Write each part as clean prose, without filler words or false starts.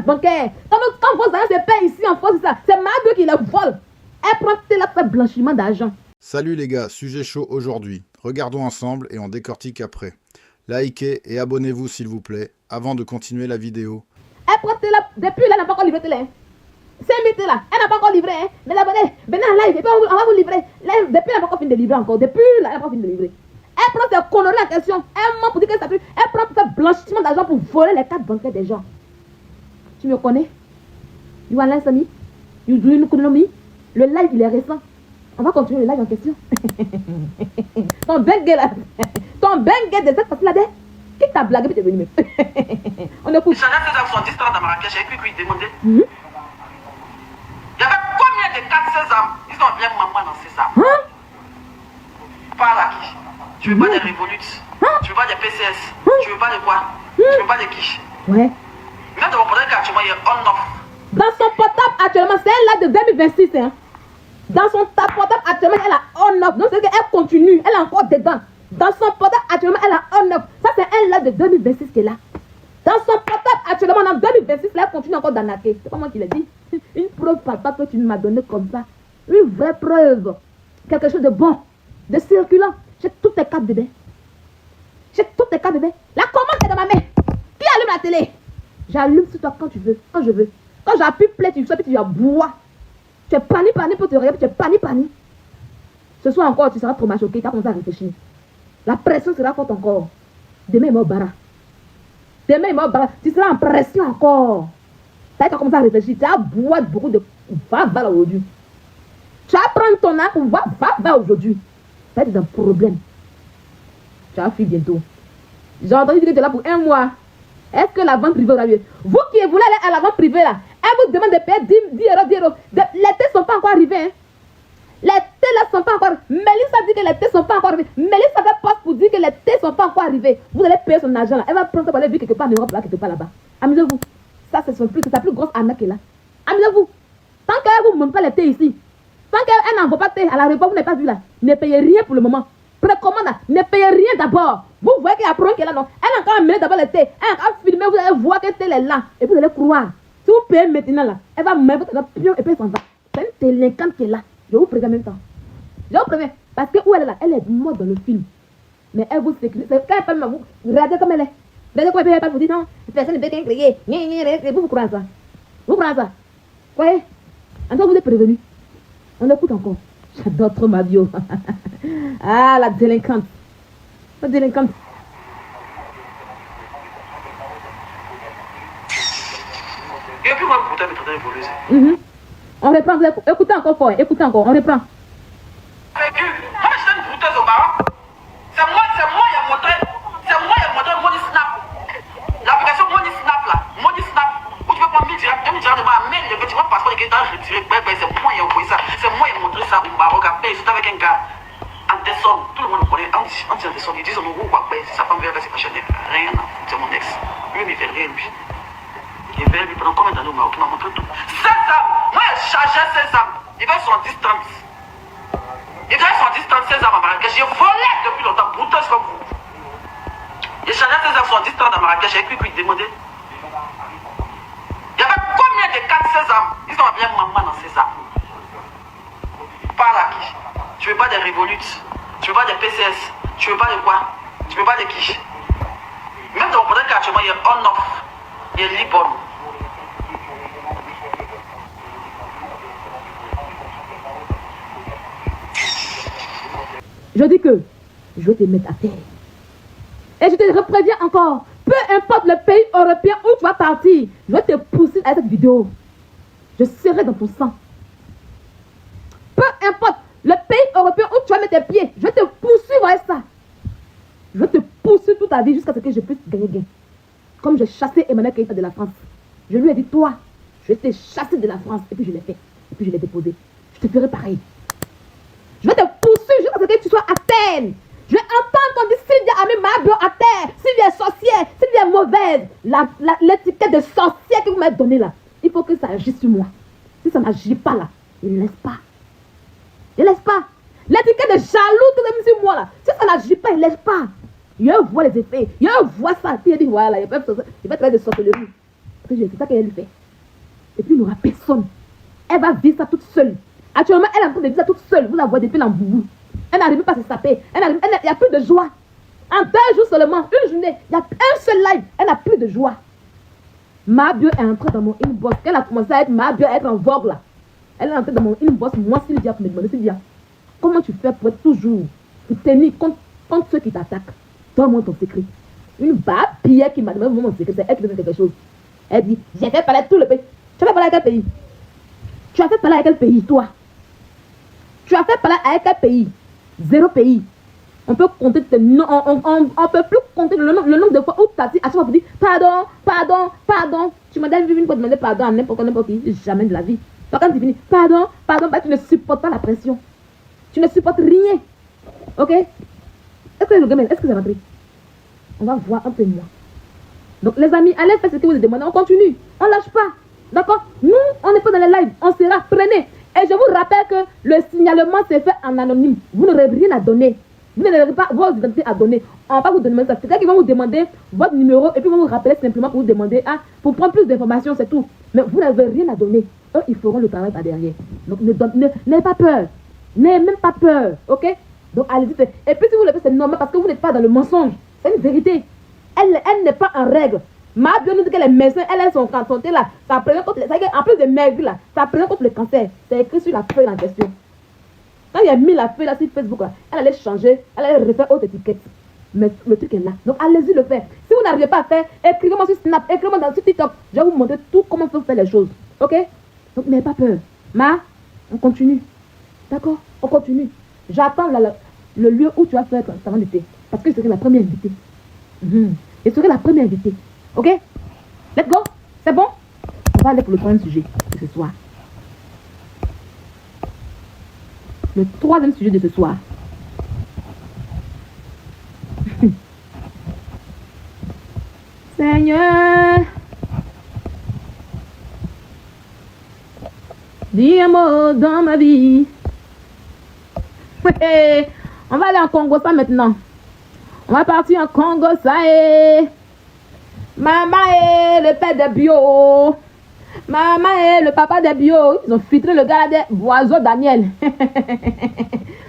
carte bancaire. Quand vos agents se paient ici en France, c'est Mabio qui les vole. Elle prend la fait blanchiment d'argent. Salut les gars, sujet chaud aujourd'hui. Regardons ensemble et on décortique après. Likez et abonnez-vous s'il vous plaît, avant de continuer la vidéo. Elle prend là, depuis là, elle n'a pas encore livré télé. 5 minutes là, elle n'a pas encore livré. Hein. Mais l'abonné, venez en live, et puis on va vous livrer. Là, depuis elle n'a pas encore fini de livrer encore. Depuis là, elle n'a pas fini de livrer. Elle prend ses conneries en question. Elle ment pour dire que ça pue. Elle prend pour faire blanchiment d'argent pour voler les cartes bancaires des gens. Tu me connais? You are Sami? You do you know me? Le live il est récent. On va continuer le live en question. Ton bengue là. Ton bengue de cette partie là. Qui t'a blagué puis t'es venu me. On écoute. Chanel César sont distants dans Marrakech. Et puis il demandait. Il y avait combien de 4 Sésar? Ils ont bien maman dans César. Parle à qui? Tu veux pas des Revolut? Tu veux pas des PCS? Tu veux pas de quoi? Tu veux pas de quiche? Ouais. Même dans mon portable actuellement, il y a on-off. Dans son portable actuellement, c'est elle là de 2026. Hein. Dans son portable actuellement, elle a on-off. Donc c'est qu'elle continue. Elle est encore dedans. Dans son portable actuellement, elle a on-off. Ça c'est elle là de 2026 qui est là. Dans son portable actuellement, en 2026, là, elle continue encore d'arnaquer. C'est pas moi qui l'ai dit. Une preuve palpable que tu m'as donné comme ça. Une vraie preuve. Quelque chose de bon. De circulant. J'ai toutes tes cartes bébé. J'ai toutes tes cartes bébé. La commande est dans ma main. Qui allume la télé? J'allume sur toi quand tu veux. Quand je veux. Quand j'appuie play, tu sais, puis tu vas boire. Tu es pani pour te regarder, puis tu es pani. Ce soir encore, tu seras trop mal choqué. Tu as commencé à réfléchir. La pression sera forte encore. Demain, il m'a barra. Demain, il m'a barra. Tu seras en pression encore. Tu as commencé à réfléchir. Tu as boire beaucoup de va aujourd'hui. Tu vas prendre ton âme pour va aujourd'hui. Tu as des problèmes. Tu vas fuir bientôt. J'ai entendu dire que tu es là pour 1 mois. Est-ce que la vente privée aura lieu? Vous qui voulez aller à la vente privée là, elle vous demande de payer 10 euros. Les tests ne sont pas encore arrivés. Hein. Les tests là sont pas encore. Mélissa dit que les tests ne sont pas encore arrivés. Mélissa fait poste pour dire que les tests ne sont pas encore arrivés. Vous allez payer son argent là. Elle va prendre pour aller vivre quelque part en Europe là, quelque part là-bas. Amusez-vous. Ça c'est sa plus grosse arnaque là. Amusez-vous. Tant qu'elle ne vous montre pas les thés ici, tant qu'elle n'envoie pas de thé à l'aéroport, vous n'avez pas vu là. Ne payez rien pour le moment. Précommande là. Ne payez rien d'abord. Vous voyez qu'il y a un problème qui est là, non? Elle a encore amené d'abord le thé. Elle a encore filmé, vous allez voir que le thé est là. Et vous allez croire. Si vous payez maintenant là, elle va mettre votre pion et puis elle s'en va. C'est une délinquante qui est là. Je vous préviens en même temps. Je vous préviens. Parce que où elle est là? Elle est morte dans le film. Mais elle vous sécurise. Quand elle parle, vous regardez comme elle est. Regardez comment elle parle, vous dites non. Personne ne peut rien crier. Vous croyez ça? Vous croyez ça? Vous voyez? En tout cas, vous êtes prévenus. On écoute encore. J'adore trop ma bio. Ah, la délinquante. La délinquante. Et puis moi, vous t'avez traité de voleuse. On reprend. Écoutez encore fort. Écoutez encore. On reprend. Moi, j'étais une brouteuse au Maroc. C'est moi qui ai montré. C'est moi qui ai montré Money Snap. L'application Money Snap là. Money Snap. Où tu peux prendre 1000 dirhams de ma mail. Le petit passeport qui est retiré. C'est moi qui ai envoyé ça. C'est moi qui ai montré ça au Maroc. Après, j'étais avec un gars. Anderson, tout le monde connaît. On dit Anderson, ils disent on nous quoi. Sa femme vient là, c'est pas cher. Rien. C'est mon ex. Lui, il fait rien, lui. Il fait lui pendant combien d'années au Maroc? Il m'a montré tout. Sésame. Moi, je chargeais Sésame. Il va sur distance. Il va sur distance Sésame à Marrakech. J'ai volé depuis longtemps. Brouteuse comme vous. Il chargeait Sésame sur distance à Marrakech. Et puis, il demandait. Il y avait combien de 4 Sésame? Ils ont bien maman dans Sésame. Parle à qui? Tu veux pas des Revolut? Tu veux pas des PCS? Tu veux pas de quoi? Tu veux pas de quiche? Même dans mon portable actuellement, il y a on-off. Il y a Libon. Je dis que je vais te mettre à terre. Et je te préviens encore. Peu importe le pays européen où tu vas partir, je vais te pousser à cette vidéo. Je serai dans ton sang. Peu importe le pays européen où tu vas mettre tes pieds, je vais te poursuivre avec ça. Je vais te poursuivre toute ta vie jusqu'à ce que je puisse gagner gain. Comme j'ai chassé Emmanuel Keïta de la France. Je lui ai dit, toi, je vais te chasser de la France. Et puis je l'ai fait. Et puis je l'ai déposé. Je te ferai pareil. Je vais te poursuivre jusqu'à ce que tu sois à terre. Je vais entendre qu'on dit Sylvia a mis Mabio à terre. Sylvia est sorcière. Sylvia est mauvaise. L'étiquette de sorcière que vous m'avez donnée là. Il faut que ça agisse sur moi. Si ça n'agit pas là, il ne laisse pas. Il ne laisse pas. L'étiquette de jaloux que vous avez mis sur moi là. Si ça n'agit pas, il ne laisse pas. Je vois les effets. Je vois ça. Puis il dit voilà, il va travailler de sorcellerie. protéger, c'est ça qu'elle fait. Et puis il n'y aura personne. Elle va vivre ça toute seule. Actuellement, elle est en train de vivre ça toute seule. Vous la voyez depuis l'emboubou. Elle n'arrive pas à se saper. Il n'y a plus de joie. En 2 jours seulement, une journée, il y a un seul live. Elle n'a plus de joie. Ma bio est entrée dans mon inbox. Elle a commencé à être ma bio, à être en vogue là. Elle est entrée dans mon inbox. Moi, Sylvia, pour me demander, Sylvia, comment tu fais pour être toujours, pour tenir contre ceux qui t'attaquent? Donne-moi ton secret. Une babille qui m'a demandé mon secret, c'est elle qui me fait quelque chose. Elle dit, j'ai fait parler tout le pays. Tu as fait parler avec quel pays? Tu as fait parler avec quel pays, toi? Tu as fait parler avec quel pays? 0 pays. On peut compter tes noms, on peut plus compter le nombre de fois où tu as dit à chaque fois pour dire pardon, pardon, pardon. Tu m'as déjà vu une fois demander pardon à n'importe qui, jamais de la vie. Par quand tu finis, pardon, pardon, bah, tu ne supportes pas la pression. Tu ne supportes rien. Ok? Est-ce que le gamin, est-ce que c'est rentré? On va voir un peu moins. Donc les amis, allez faire ce que vous demandez, on continue. On lâche pas. D'accord? Nous, on n'est pas dans les lives, on sera prenez. Et je vous rappelle que le signalement s'est fait en anonyme. Vous n'aurez rien à donner. Vous n'aurez pas vos identités à donner. On va pas vous demander ça. C'est quelqu'un qui va vous demander votre numéro et puis vont vous rappeler simplement pour vous demander, pour prendre plus d'informations, c'est tout. Mais vous n'avez rien à donner. Eux, ils feront le travail par derrière. Donc n'ayez pas peur. N'ayez même pas peur. Ok? Donc allez-y. Et puis si vous le faites, c'est normal parce que vous n'êtes pas dans le mensonge. C'est une vérité. Elle n'est pas en règle. Ma bio nous dit que les médecins, elles sont cantonnées là. Ça prévient contre en plus de maigre là, ça prévient contre le cancer. C'est écrit sur la feuille en question. Quand il a mis la feuille là sur Facebook là, elle allait changer, elle allait refaire autre étiquette. Mais le truc est là. Donc allez-y le faire. Si vous n'arrivez pas à faire, écrivez-moi sur Snap, écrivez-moi sur TikTok. Je vais vous montrer tout comment faut faire les choses. Ok? Donc n'ayez pas peur. On continue. D'accord? On continue. J'attends le lieu où tu vas faire ton savon d'été. Parce que je serai la première invitée. Je serai la première invitée. Ok? Let's go. C'est bon? On va aller pour le troisième sujet de ce soir. Le troisième sujet de ce soir. Seigneur, dis un mot dans ma vie. On va aller en Congo ça maintenant. On va partir en Congo ça est. Maman et le père de bio. Maman et le papa de bio. Ils ont filtré le gars des Boiseau Daniel.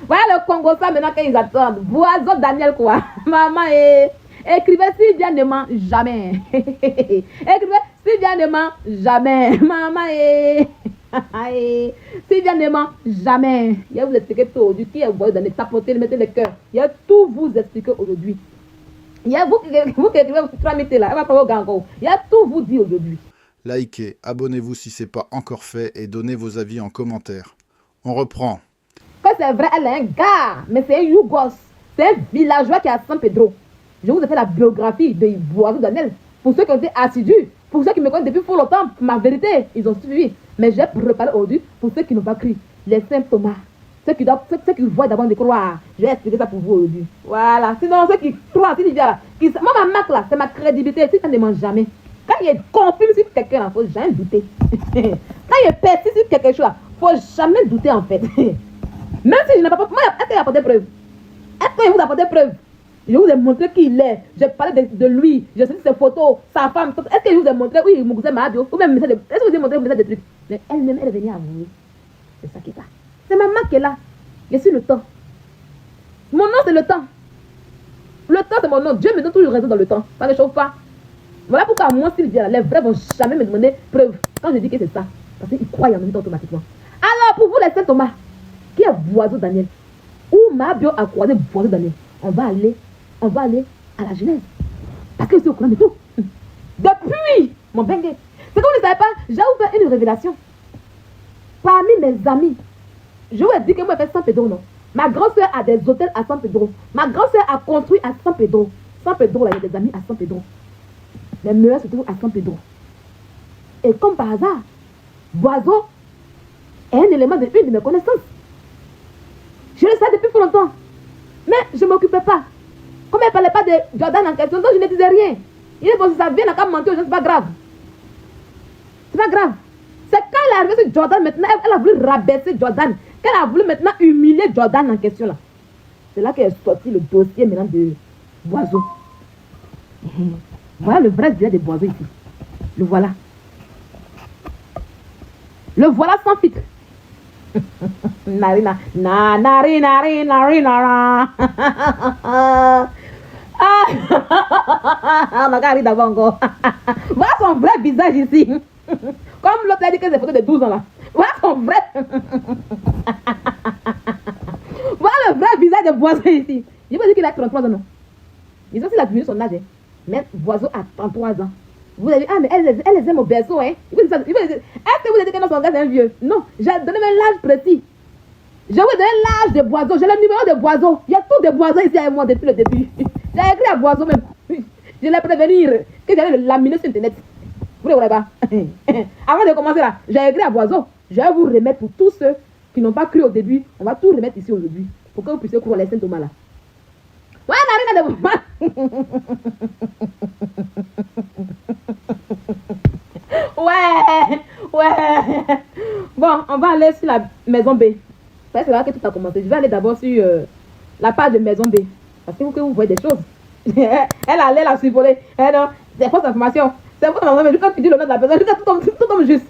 Voilà le Congo ça maintenant qu'ils attendent. Boiseau Daniel quoi. Maman et... Écrivez si bien ne ment jamais. Écrivez si bien ne ment jamais. Maman et... Si bien ne ment jamais. Il va vous expliquer tout aujourd'hui. Qui est Boiseau Daniel? Tapotez, mettez le cœur. Il va tout vous expliquer aujourd'hui. Il y a vous qui écrivez votre tramité là, elle va pas au gango. Il y a tout vous dit aujourd'hui. Likez, abonnez-vous si ce n'est pas encore fait et donnez vos avis en commentaire. On reprend. Que c'est vrai, elle est un gars, mais c'est un Yougos. C'est un villageois qui est à San Pedro. Je vous ai fait la biographie de Boiseau Daniel. Pour ceux qui ont été assidus, pour ceux qui me connaissent depuis fort longtemps, ma vérité, ils ont suivi. Mais j'ai préparé aujourd'hui pour ceux qui n'ont pas cru. Les saints Thomas. Ceux qui voient d'abord de croire. Je vais expliquer ça pour vous aujourd'hui. Voilà. Sinon, ceux qui croient, moi, ma marque là, c'est ma crédibilité. Si ça ne ment jamais. Quand il est confirmé sur quelqu'un, il ne faut jamais douter. Quand il est persiste sur quelque chose, il ne faut jamais douter en fait. Même si je n'ai pas... Moi, est-ce qu'il a apporté preuve? Est-ce qu'il vous a apporté preuve? Je vous ai montré qui il est. J'ai parlé de lui. J'ai sorti ses photos, sa femme. Est-ce que je vous ai montré? Oui, il m'a ma bio. Ou même, est-ce que je vous ai montré des trucs? Mais elle-même, elle est venue avouer. C'est ça qui est là. C'est ma marque qui est là. Je suis le temps. Mon nom, c'est le temps. Le temps, c'est mon nom. Dieu me donne toujours raison dans le temps. Ça ne chauffe pas. Voilà pourquoi moi, Sylvia, les vrais vont jamais me demander preuve quand je dis que c'est ça. Parce qu'ils croient en même automatiquement. Alors, pour vous, les saints Thomas, qui est Boiseau Daniel, où ma bio a croisé Boiseau Daniel, on va aller à la Genèse. Parce que c'est au courant de tout. Depuis mon bengue. C'est que vous ne savez pas, j'ai ouvert une révélation. Parmi mes amis, je vous ai dit que moi, je fais San Pedro, non? Ma grand-soeur a des hôtels à San Pedro. Ma grand-soeur a construit à San Pedro. San Pedro, là, il y a des amis à San Pedro. Les meilleurs se trouvent à San Pedro. Et comme par hasard, Boiseau est un élément de une de mes connaissances. Je le sais depuis fort longtemps. Mais je ne m'occupais pas. Comme elle ne parlait pas de Jordan en question, donc je ne disais rien. Il est bon, si ça vient, on a mentir aux gens, c'est pas grave. C'est pas grave. C'est quand elle est arrivée sur Jordan, maintenant, elle a voulu rabaisser Jordan. Qu'elle a voulu maintenant humilier Jordan en question là. C'est là qu'elle est sortie le dossier maintenant de Boiseau. Voilà le vrai sujet de Boiseau ici. Le voilà. Le voilà sans filtre. Narina, na, nari, nari, nari, nara. Ah, ma gars, d'abord encore. Voilà son vrai visage ici. Comme l'autre a dit que c'est photo de 12 ans là. Voilà son vrai. Voilà le vrai visage de Boiseau ici. Je veux dire qu'il a 33 ans, non? Ils ont aussi la diminué son âge. Hein. Mais Boiseau a 33 ans. Vous avez dit, ah, mais elle les aime au berceau, hein. Est-ce que vous avez dit que non, son gars est un vieux? Non, j'ai donné même l'âge précis. Je vous donne l'âge de Boiseau. J'ai le numéro de Boiseau. Il y a tout de Boiseau ici avec moi depuis le début. J'ai écrit à Boiseau même. Je l'ai prévenir que j'allais le laminer sur Internet. Vous ne voyez pas? Avant de commencer là, j'ai écrit à Boiseau. Je vais vous remettre pour tous ceux qui n'ont pas cru au début. On va tout remettre ici aujourd'hui. Pour que vous puissiez croire les Saint-Thomas là. Ouais, Narina de ouais. Bon, on va aller sur la maison B. C'est là que tout a commencé. Je vais aller d'abord sur la page de maison B. Parce que vous voyez des choses. Elle allait la survoler. Non, c'est fausse information. C'est fausse information. Mais quand tu dis le nom de la personne, tout tombe juste.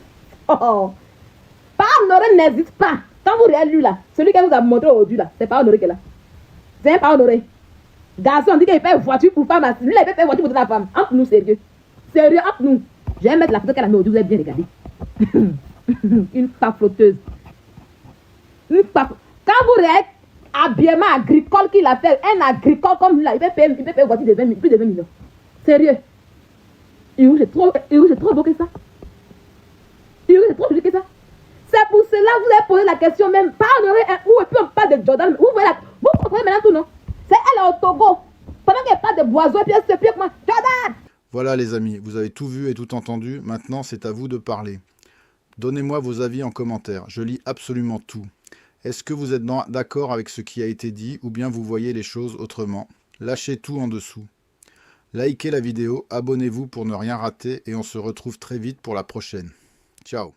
Oh. Pas honoré n'existe pas. Quand vous regardez lui là, celui qui vous a montré aujourd'hui là, c'est pas honoré que là. C'est pas honoré. Garçon, on dit qu'il paye voiture pour femme. Lui, il paye voiture pour la femme. Entre nous, sérieux. Sérieux, entre nous. Je vais mettre la photo qu'elle a mis aujourd'hui, vous avez bien regardé. Une femme flotteuse. Une femme. Quand vous regardez habillement agricole qu'il a fait, un agricole comme lui là, il peut payer voiture de 20, plus de 20 millions. Sérieux. Et où j'ai trop beau que ça. Et où j'ai trop joli que ça. C'est pour cela que vous avez posé la question même. Pas honoré un ou et puis on parle de Jordan. Vous voyez là. Vous comprenez maintenant tout, non? C'est elle au Togo. Pendant qu'elle parle de Boiseau, et puis elle se pire que moi. Jordan! Voilà les amis, vous avez tout vu et tout entendu. Maintenant, c'est à vous de parler. Donnez-moi vos avis en commentaire. Je lis absolument tout. Est-ce que vous êtes d'accord avec ce qui a été dit ou bien vous voyez les choses autrement? Lâchez tout en dessous. Likez la vidéo, abonnez-vous pour ne rien rater et on se retrouve très vite pour la prochaine. Ciao.